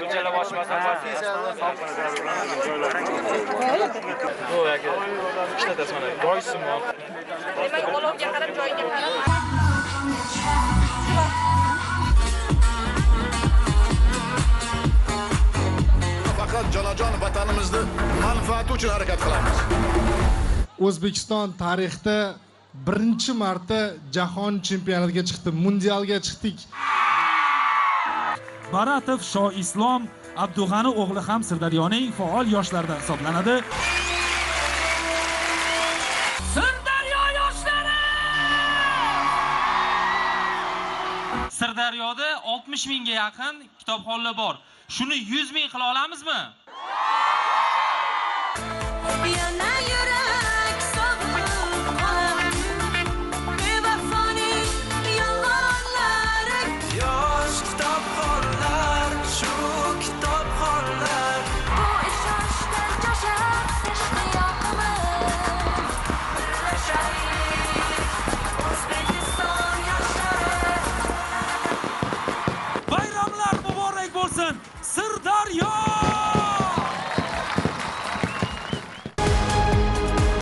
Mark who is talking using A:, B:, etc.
A: Gulchala boshmasa yo'q aka ishlatasan mana boysimon
B: demak olovga qarab joyiga qarab
C: faqat jonajon vatanimizni manfaati uchun harakat qilamiz.
D: O'zbekiston tarixda birinchi marta jahon chempionatiga chiqdi, mundialga chiqdik.
E: Baratov Shoislom Abdug'ani o'g'li ham Sirdaryoning faol yoshlaridan hisoblanadi. Sirdaryo yoshlari! Sirdaryoda 60 mingga yaqin kitobxonlar bor. Shuni 100 ming qila olamizmi? Bayramlar muborak bo'lsin. Sirdaryo!